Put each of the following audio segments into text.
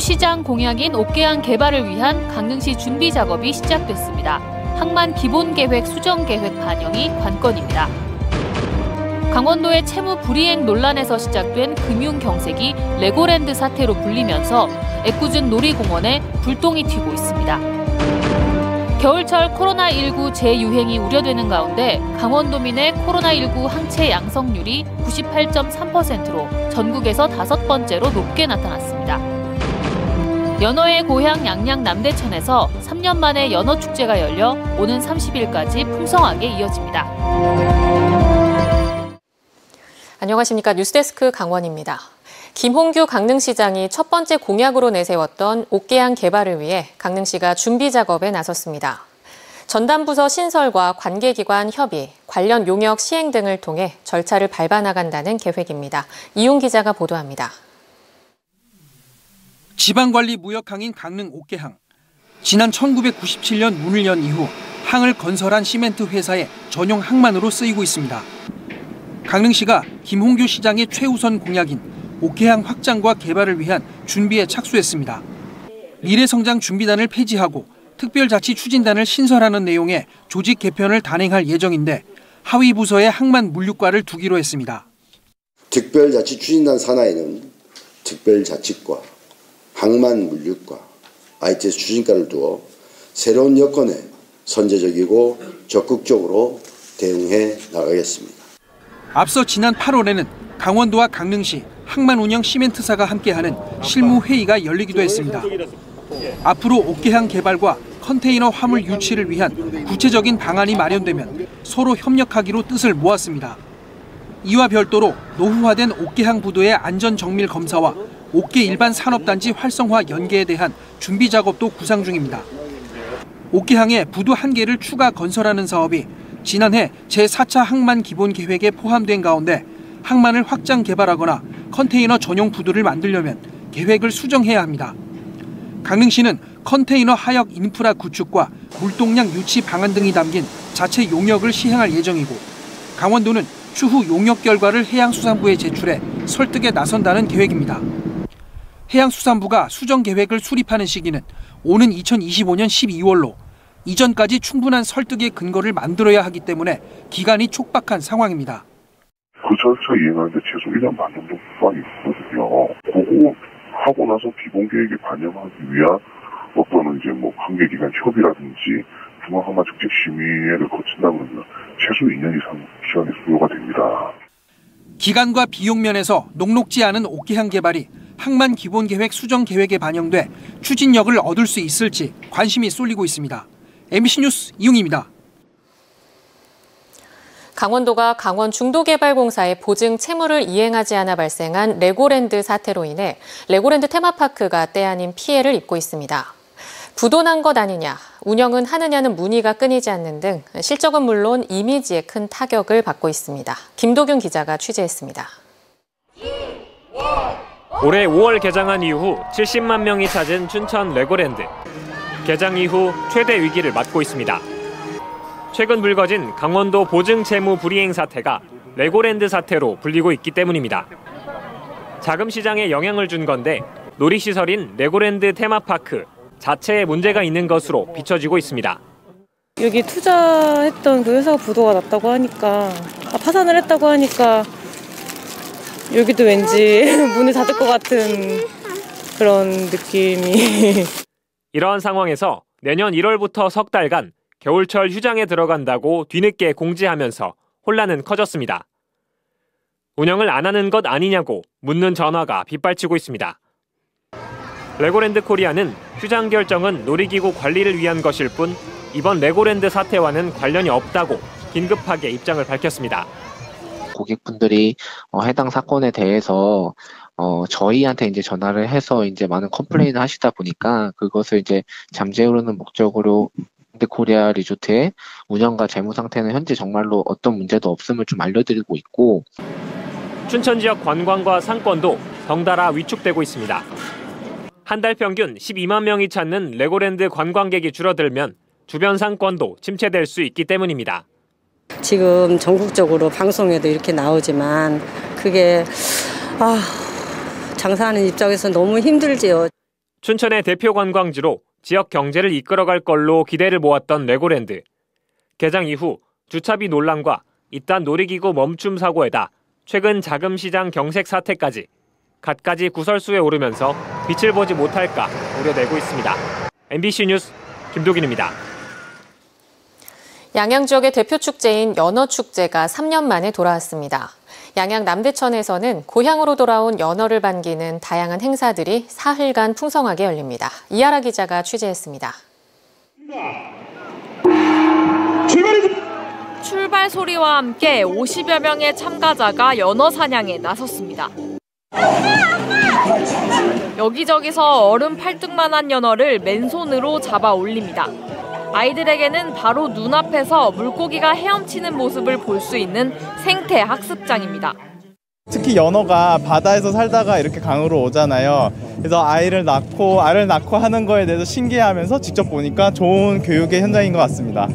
시장 공약인 옥계항 개발을 위한 강릉시 준비 작업이 시작됐습니다. 항만 기본계획 수정계획 반영이 관건입니다. 강원도의 채무 불이행 논란에서 시작된 금융경색이 레고랜드 사태로 불리면서 애꿎은 놀이공원에 불똥이 튀고 있습니다. 겨울철 코로나19 재유행이 우려되는 가운데 강원도민의 코로나19 항체 양성률이 98.3%로 전국에서 5번째로 높게 나타났습니다. 연어의 고향 양양 남대천에서 3년 만에 연어축제가 열려 오는 30일까지 풍성하게 이어집니다. 안녕하십니까. 뉴스데스크 강원입니다. 김홍규 강릉시장이 첫 번째 공약으로 내세웠던 옥계항 개발을 위해 강릉시가 준비 작업에 나섰습니다. 전담부서 신설과 관계기관 협의, 관련 용역 시행 등을 통해 절차를 밟아나간다는 계획입니다. 이용 기자가 보도합니다. 지방관리 무역항인 강릉 옥계항. 지난 1997년 문을 연 이후 항을 건설한 시멘트 회사의 전용 항만으로 쓰이고 있습니다. 강릉시가 김홍규 시장의 최우선 공약인 옥계항 확장과 개발을 위한 준비에 착수했습니다. 미래성장 준비단을 폐지하고 특별자치 추진단을 신설하는 내용의 조직 개편을 단행할 예정인데 하위 부서에 항만 물류과를 두기로 했습니다. 특별자치 추진단 산하에는 특별자치과, 항만 물류과, ITS 추진과를 두어 새로운 여건에 선제적이고 적극적으로 대응해 나가겠습니다. 앞서 지난 8월에는 강원도와 강릉시, 항만 운영 시멘트사가 함께하는 실무회의가 열리기도 했습니다. 앞으로 옥계항 개발과 컨테이너 화물 유치를 위한 구체적인 방안이 마련되면 서로 협력하기로 뜻을 모았습니다. 이와 별도로 노후화된 옥계항 부도의 안전정밀 검사와 옥계 일반 산업단지 활성화 연계에 대한 준비 작업도 구상 중입니다. 옥계항에 부두 1개를 추가 건설하는 사업이 지난해 제4차 항만 기본계획에 포함된 가운데 항만을 확장 개발하거나 컨테이너 전용 부두를 만들려면 계획을 수정해야 합니다. 강릉시는 컨테이너 하역 인프라 구축과 물동량 유치 방안 등이 담긴 자체 용역을 시행할 예정이고 강원도는 추후 용역 결과를 해양수산부에 제출해 설득에 나선다는 계획입니다. 해양수산부가 수정 계획을 수립하는 시기는 오는 2025년 12월로 이전까지 충분한 설득의 근거를 만들어야 하기 때문에 기간이 촉박한 상황입니다. 그 절차 이행하는데 최소 1년 반 정도 부담이 있거든요. 그거 하고 나서 기본 계획에 반영하기 위한 어떤 관계기관 협의라든지 중앙항만 축제 심의회를 거친다면 최소 2년 이상 기간이 소요가 됩니다. 기간과 비용 면에서 녹록지 않은 옥계항 개발이 항만 기본계획 수정 계획에 반영돼 추진력을 얻을 수 있을지 관심이 쏠리고 있습니다. MBC 뉴스 이용입니다. 강원도가 강원중도개발공사의 보증 채무를 이행하지 않아 발생한 레고랜드 사태로 인해 레고랜드 테마파크가 때 아닌 피해를 입고 있습니다. 부도난 것 아니냐, 운영은 하느냐는 문의가 끊이지 않는 등 실적은 물론 이미지에 큰 타격을 받고 있습니다. 김도균 기자가 취재했습니다. 올해 5월 개장한 이후 70만 명이 찾은 춘천 레고랜드. 개장 이후 최대 위기를 맞고 있습니다. 최근 불거진 강원도 보증 채무 불이행 사태가 레고랜드 사태로 불리고 있기 때문입니다. 자금 시장에 영향을 준 건데 놀이시설인 레고랜드 테마파크 자체에 문제가 있는 것으로 비춰지고 있습니다. 여기 투자했던 그 회사가 부도가 났다고 하니까, 파산을 했다고 하니까 여기도 왠지 문을 닫을 것 같은 그런 느낌이. 이러한 상황에서 내년 1월부터 석 달간 겨울철 휴장에 들어간다고 뒤늦게 공지하면서 혼란은 커졌습니다. 운영을 안 하는 것 아니냐고 묻는 전화가 빗발치고 있습니다. 레고랜드 코리아는 휴장 결정은 놀이기구 관리를 위한 것일 뿐 이번 레고랜드 사태와는 관련이 없다고 긴급하게 입장을 밝혔습니다. 고객분들이 해당 사건에 대해서 저희한테 이제 전화를 해서 이제 많은 컴플레인을 하시다 보니까 그것을 이제 잠재우려는 목적으로 코리아 리조트의 운영과 재무 상태는 현재 정말로 어떤 문제도 없음을 좀 알려드리고 있고, 춘천 지역 관광과 상권도 덩달아 위축되고 있습니다. 한 달 평균 12만 명이 찾는 레고랜드 관광객이 줄어들면 주변 상권도 침체될 수 있기 때문입니다. 지금 전국적으로 방송에도 이렇게 나오지만 그게 장사하는 입장에서 너무 힘들지요. 춘천의 대표 관광지로 지역 경제를 이끌어갈 걸로 기대를 모았던 레고랜드. 개장 이후 주차비 논란과 잇단 놀이기구 멈춤 사고에다 최근 자금시장 경색 사태까지 갖가지 구설수에 오르면서 빛을 보지 못할까 우려되고 있습니다. MBC 뉴스 김도균입니다. 양양 지역의 대표 축제인 연어축제가 3년 만에 돌아왔습니다. 양양 남대천에서는 고향으로 돌아온 연어를 반기는 다양한 행사들이 사흘간 풍성하게 열립니다. 이하라 기자가 취재했습니다. 출발 소리와 함께 50여 명의 참가자가 연어 사냥에 나섰습니다. 여기저기서 얼음 팔뚝만한 연어를 맨손으로 잡아 올립니다. 아이들에게는 바로 눈앞에서 물고기가 헤엄치는 모습을 볼 수 있는 생태 학습장입니다. 특히 연어가 바다에서 살다가 이렇게 강으로 오잖아요. 그래서 알을 낳고 하는 거에 대해서 신기해하면서 직접 보니까 좋은 교육의 현장인 것 같습니다.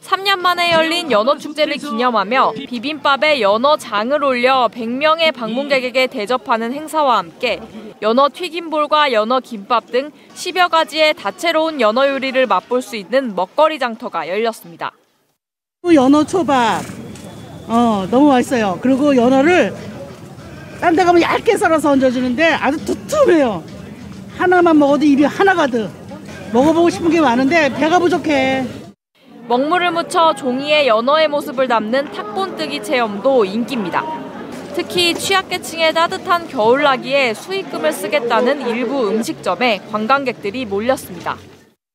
3년 만에 열린 연어축제를 기념하며 비빔밥에 연어장을 올려 100명의 방문객에게 대접하는 행사와 함께 연어 튀김볼과 연어 김밥 등 10여 가지의 다채로운 연어 요리를 맛볼 수 있는 먹거리 장터가 열렸습니다. 연어 초밥 너무 맛있어요. 그리고 연어를 딴 데 가면 얇게 썰어서 얹어주는데 아주 두툼해요. 하나만 먹어도 입이 하나 가득. 먹어보고 싶은 게 많은데 배가 부족해. 먹물을 묻혀 종이에 연어의 모습을 담는 탁본뜨기 체험도 인기입니다. 특히 취약계층의 따뜻한 겨울나기에 수익금을 쓰겠다는 일부 음식점에 관광객들이 몰렸습니다.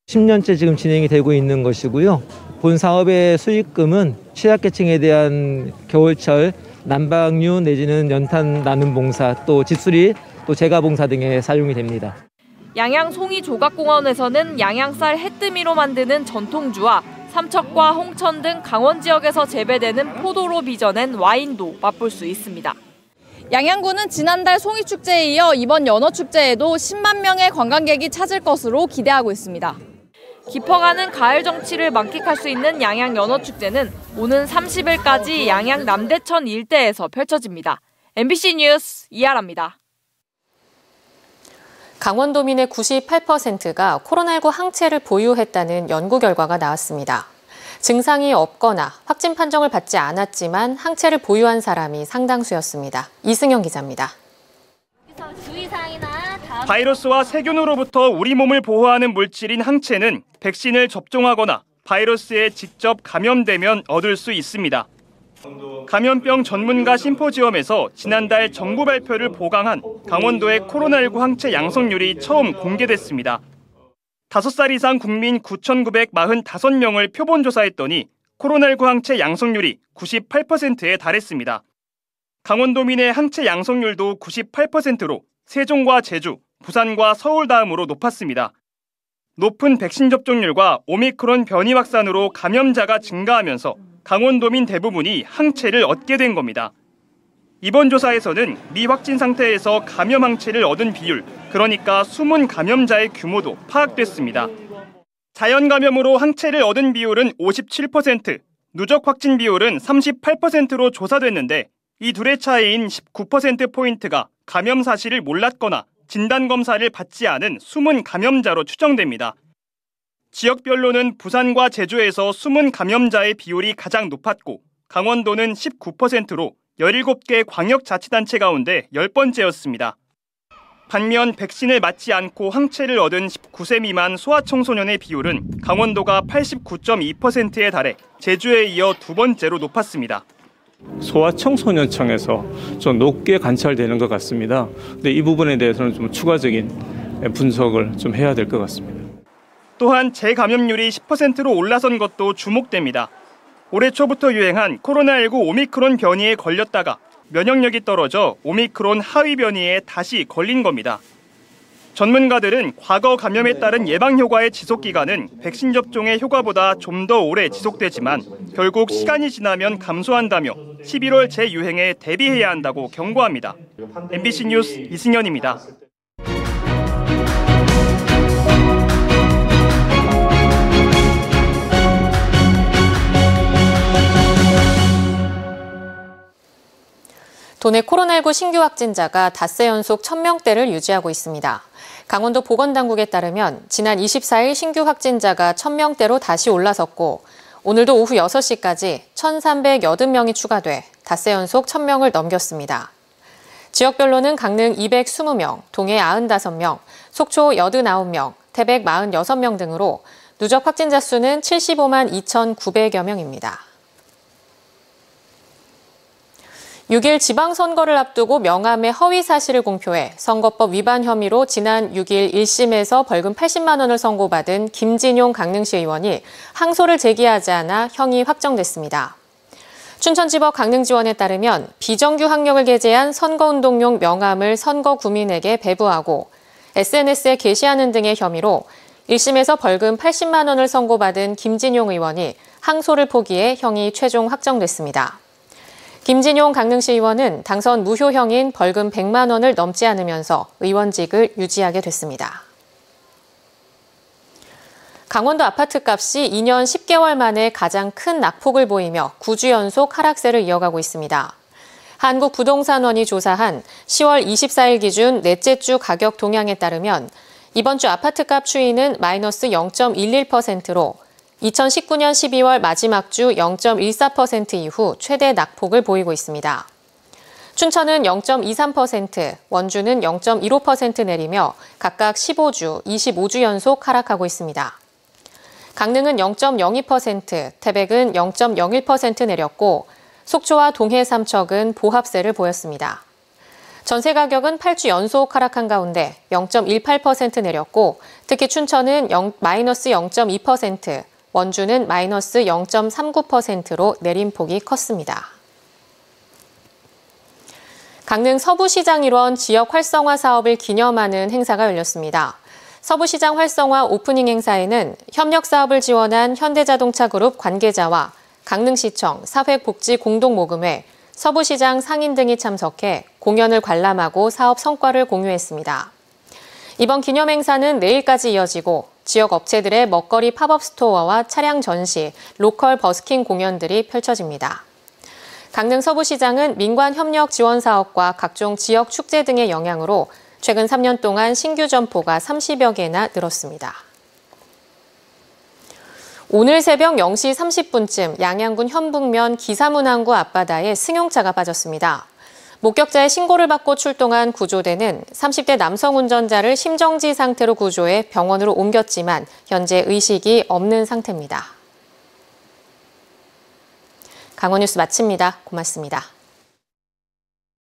10년째 지금 진행이 되고 있는 것이고요. 본 사업의 수익금은 취약계층에 대한 겨울철 난방유 내지는 연탄 나눔 봉사, 또 집수리, 또 제가 봉사 등에 사용이 됩니다. 양양 송이조각공원에서는 양양쌀 해뜨미로 만드는 전통주와 삼척과 홍천 등 강원 지역에서 재배되는 포도로 빚어낸 와인도 맛볼 수 있습니다. 양양구는 지난달 송이축제에 이어 이번 연어축제에도 10만 명의 관광객이 찾을 것으로 기대하고 있습니다. 깊어가는 가을 정취를 만끽할 수 있는 양양 연어축제는 오는 30일까지 양양 남대천 일대에서 펼쳐집니다. MBC 뉴스 이하라입니다. 강원도민의 98%가 코로나19 항체를 보유했다는 연구 결과가 나왔습니다. 증상이 없거나 확진 판정을 받지 않았지만 항체를 보유한 사람이 상당수였습니다. 이승영 기자입니다. 바이러스와 세균으로부터 우리 몸을 보호하는 물질인 항체는 백신을 접종하거나 바이러스에 직접 감염되면 얻을 수 있습니다. 감염병 전문가 심포지엄에서 지난달 정부 발표를 보강한 강원도의 코로나19 항체 양성률이 처음 공개됐습니다. 5살 이상 국민 9,945명을 표본 조사했더니 코로나19 항체 양성률이 98%에 달했습니다. 강원도민의 항체 양성률도 98%로 세종과 제주, 부산과 서울 다음으로 높았습니다. 높은 백신 접종률과 오미크론 변이 확산으로 감염자가 증가하면서 강원도민 대부분이 항체를 얻게 된 겁니다. 이번 조사에서는 미확진 상태에서 감염 항체를 얻은 비율, 그러니까 숨은 감염자의 규모도 파악됐습니다. 자연 감염으로 항체를 얻은 비율은 57%, 누적 확진 비율은 38%로 조사됐는데 이 둘의 차이인 19%포인트가 감염 사실을 몰랐거나 진단검사를 받지 않은 숨은 감염자로 추정됩니다. 지역별로는 부산과 제주에서 숨은 감염자의 비율이 가장 높았고 강원도는 19%로 17개 광역자치단체 가운데 10번째였습니다. 반면 백신을 맞지 않고 항체를 얻은 19세 미만 소아청소년의 비율은 강원도가 89.2%에 달해 제주에 이어 두 번째로 높았습니다. 소아청소년청에서 좀 높게 관찰되는 것 같습니다. 근데 이 부분에 대해서는 좀 추가적인 분석을 좀 해야 될 것 같습니다. 또한 재감염률이 10%로 올라선 것도 주목됩니다. 올해 초부터 유행한 코로나19 오미크론 변이에 걸렸다가 면역력이 떨어져 오미크론 하위 변이에 다시 걸린 겁니다. 전문가들은 과거 감염에 따른 예방 효과의 지속 기간은 백신 접종의 효과보다 좀 더 오래 지속되지만 결국 시간이 지나면 감소한다며 11월 재유행에 대비해야 한다고 경고합니다. MBC 뉴스 이승현입니다. 도내 코로나19 신규 확진자가 닷새 연속 1000명대를 유지하고 있습니다. 강원도 보건당국에 따르면 지난 24일 신규 확진자가 1000명대로 다시 올라섰고 오늘도 오후 6시까지 1380명이 추가돼 닷새 연속 1000명을 넘겼습니다. 지역별로는 강릉 220명, 동해 95명, 속초 89명, 태백 46명 등으로 누적 확진자 수는 75만 2,900여 명입니다. 6일 지방선거를 앞두고 명함의 허위 사실을 공표해 선거법 위반 혐의로 지난 6일 1심에서 벌금 80만 원을 선고받은 김진용 강릉시 의원이 항소를 제기하지 않아 형이 확정됐습니다. 춘천지법 강릉지원에 따르면 비정규 학력을 게재한 선거운동용 명함을 선거구민에게 배부하고 SNS에 게시하는 등의 혐의로 1심에서 벌금 80만 원을 선고받은 김진용 의원이 항소를 포기해 형이 최종 확정됐습니다. 김진용 강릉시 의원은 당선 무효형인 벌금 100만 원을 넘지 않으면서 의원직을 유지하게 됐습니다. 강원도 아파트값이 2년 10개월 만에 가장 큰 낙폭을 보이며 9주 연속 하락세를 이어가고 있습니다. 한국부동산원이 조사한 10월 24일 기준 넷째 주 가격 동향에 따르면 이번 주 아파트값 추이는 마이너스 0.11%로 2019년 12월 마지막 주 0.14% 이후 최대 낙폭을 보이고 있습니다. 춘천은 0.23%, 원주는 0.15% 내리며 각각 15주, 25주 연속 하락하고 있습니다. 강릉은 0.02%, 태백은 0.01% 내렸고 속초와 동해 삼척은 보합세를 보였습니다. 전세 가격은 8주 연속 하락한 가운데 0.18% 내렸고 특히 춘천은 마이너스 0.2%, 원주는 마이너스 0.39%로 내림폭이 컸습니다. 강릉 서부시장 일원 지역 활성화 사업을 기념하는 행사가 열렸습니다. 서부시장 활성화 오프닝 행사에는 협력 사업을 지원한 현대자동차그룹 관계자와 강릉시청, 사회복지공동모금회, 서부시장 상인 등이 참석해 공연을 관람하고 사업 성과를 공유했습니다. 이번 기념행사는 내일까지 이어지고 지역 업체들의 먹거리 팝업 스토어와 차량 전시, 로컬 버스킹 공연들이 펼쳐집니다. 강릉 서부시장은 민관 협력 지원 사업과 각종 지역 축제 등의 영향으로 최근 3년 동안 신규 점포가 30여 개나 늘었습니다. 오늘 새벽 0시 30분쯤 양양군 현북면 기사문항구 앞바다에 승용차가 빠졌습니다. 목격자의 신고를 받고 출동한 구조대는 30대 남성 운전자를 심정지 상태로 구조해 병원으로 옮겼지만 현재 의식이 없는 상태입니다. 강원뉴스 마칩니다. 고맙습니다.